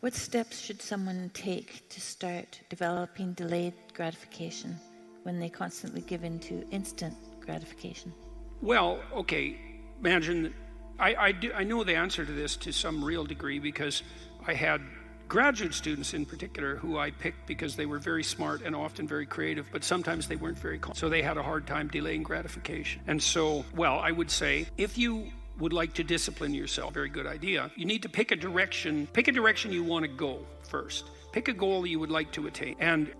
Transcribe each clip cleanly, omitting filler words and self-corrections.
What steps should someone take to start developing delayed gratification when they constantly give in to instant gratification? Well, okay, imagine, I know the answer to this to some real degree because I had graduate students in particular who I picked because they were very smart and often very creative, but sometimes they weren't very so they had a hard time delaying gratification. And so, well, I would say if you would like to discipline yourself, very good idea, you need to pick a direction you want to go first. Pick a goal you would like to attain, and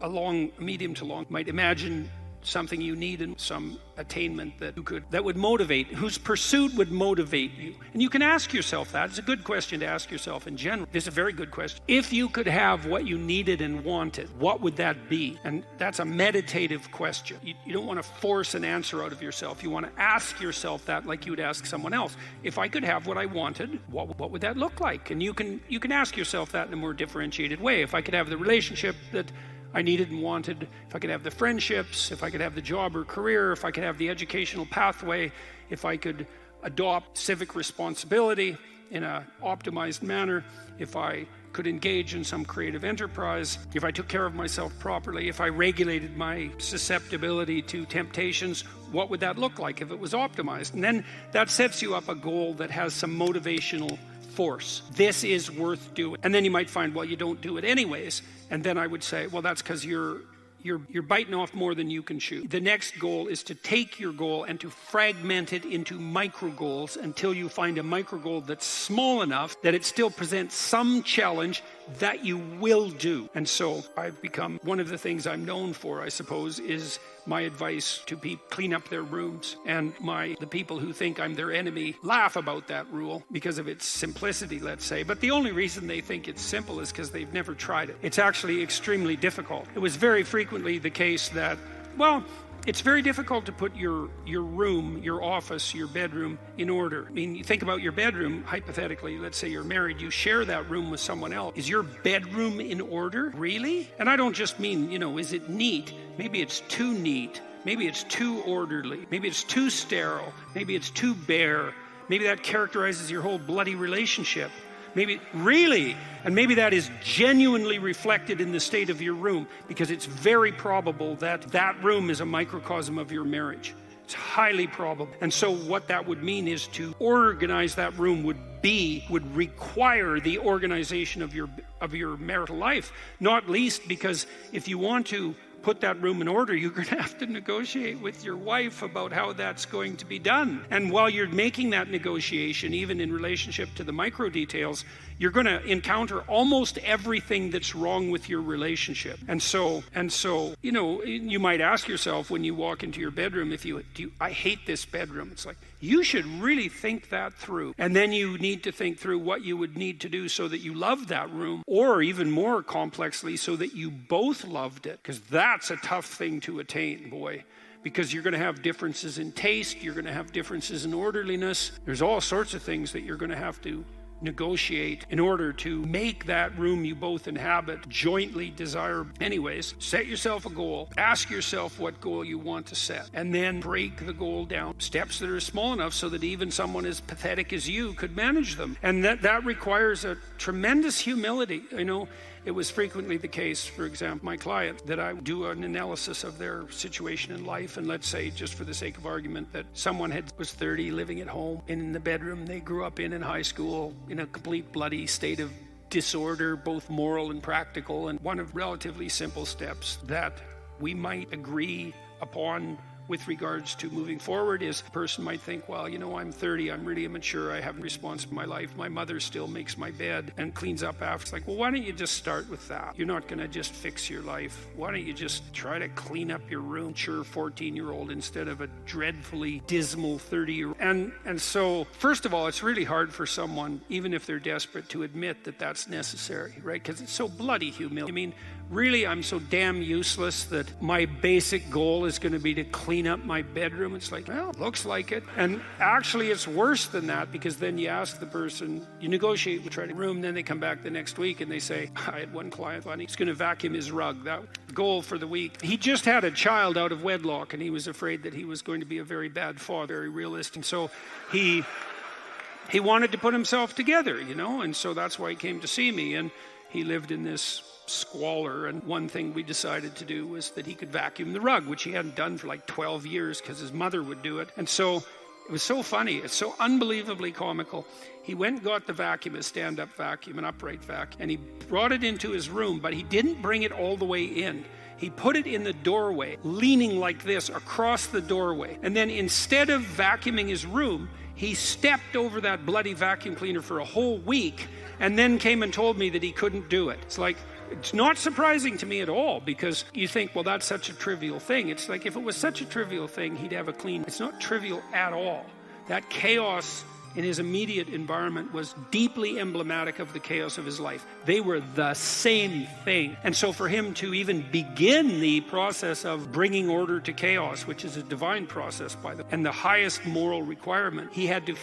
medium to long, might imagine something you need and some attainment that would motivate, whose pursuit would motivate you. And you can ask yourself that. It's a good question to ask yourself in general. It's a very good question. If you could have what you needed and wanted, what would that be? And that's a meditative question. You don't want to force an answer out of yourself. You want to ask yourself that like you would ask someone else. If I could have what I wanted, what would that look like? And you can ask yourself that in a more differentiated way. If I could have the relationship that I needed and wanted, if I could have the friendships, if I could have the job or career, if I could have the educational pathway, if I could adopt civic responsibility in an optimized manner, if I could engage in some creative enterprise, if I took care of myself properly, if I regulated my susceptibility to temptations, what would that look like if it was optimized? And then that sets you up a goal that has some motivational force. This is worth doing. And then you might find, well, you don't do it anyways. And then I would say, well, that's because you're biting off more than you can chew. The next goal is to take your goal and to fragment it into micro goals until you find a micro goal that's small enough that it still presents some challenge that you will do. And so I've become, one of the things I'm known for, I suppose, is my advice to people: clean up their rooms. And the people who think I'm their enemy laugh about that rule because of its simplicity, let's say. But the only reason they think it's simple is because they've never tried it. It's actually extremely difficult. It was very frequently the case that, well, it's very difficult to put your room, your office, your bedroom in order. I mean, you think about your bedroom, hypothetically, let's say you're married, you share that room with someone else. Is your bedroom in order? Really? And I don't just mean, is it neat? Maybe it's too neat. Maybe it's too orderly. Maybe it's too sterile. Maybe it's too bare. Maybe that characterizes your whole bloody relationship. Maybe, really, and maybe that is genuinely reflected in the state of your room, because it's very probable that that room is a microcosm of your marriage. It's highly probable. And so what that would mean is to organize that room would require the organization of your marital life, not least because if you want to put that room in order, you're going to have to negotiate with your wife about how that's going to be done. And while you're making that negotiation, even in relationship to the micro details, you're going to encounter almost everything that's wrong with your relationship. And so, you might ask yourself when you walk into your bedroom, I hate this bedroom. It's like, you should really think that through. And then you need to think through what you would need to do so that you love that room, or even more complexly, so that you both loved it. Because that's a tough thing to attain, boy. Because you're going to have differences in taste, you're going to have differences in orderliness. There's all sorts of things that you're going to have to negotiate in order to make that room you both inhabit jointly desirable. Anyways, set yourself a goal. Ask yourself what goal you want to set, and then break the goal down. Steps that are small enough so that even someone as pathetic as you could manage them. And that requires a tremendous humility. It was frequently the case, for example, my client, that I do an analysis of their situation in life, and let's say, just for the sake of argument, that someone was 30, living at home, in the bedroom they grew up in high school, in a complete bloody state of disorder, both moral and practical. And one of relatively simple steps that we might agree upon with regards to moving forward is, a person might think, well, I'm 30, I'm really immature, I haven't response to my life, my mother still makes my bed and cleans up after. It's like, well, why don't you just start with that? You're not going to just fix your life. Why don't you just try to clean up your room, mature 14-year-old instead of a dreadfully dismal 30-year-old? And so, first of all, it's really hard for someone, even if they're desperate, to admit that that's necessary, right? Because it's so bloody humiliating. I mean, really, I'm so damn useless that my basic goal is going to be to clean up my bedroom. It's like, well, looks like it. And actually, it's worse than that, because then you ask the person, you negotiate with the room, then they come back the next week and they say, I had one client, he's going to vacuum his rug. That goal for the week. He just had a child out of wedlock, and he was afraid that he was going to be a very bad father, very realistic. And so he wanted to put himself together, and so that's why he came to see me. he lived in this squalor, and one thing we decided to do was that he could vacuum the rug, which he hadn't done for like 12 years because his mother would do it. And so it was so funny, it's so unbelievably comical. He went and got the vacuum, a stand-up vacuum, an upright vacuum, and he brought it into his room, but he didn't bring it all the way in. He put it in the doorway, leaning like this across the doorway. And then instead of vacuuming his room, he stepped over that bloody vacuum cleaner for a whole week and then came and told me that he couldn't do it. It's like, it's not surprising to me at all, because you think, well, that's such a trivial thing. It's like, if it was such a trivial thing, he'd have a clean. It's not trivial at all. That chaos in his immediate environment was deeply emblematic of the chaos of his life. They were the same thing. And so for him to even begin the process of bringing order to chaos, which is a divine process by the, and the highest moral requirement, he had to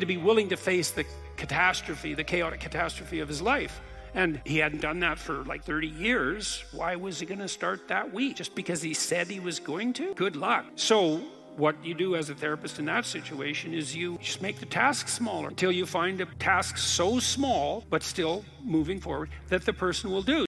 be willing to face the catastrophe, the chaotic catastrophe of his life. And he hadn't done that for like 30 years. Why was he going to start that week? Just because he said he was going to? Good luck. So what you do as a therapist in that situation is you just make the task smaller until you find a task so small, but still moving forward, that the person will do.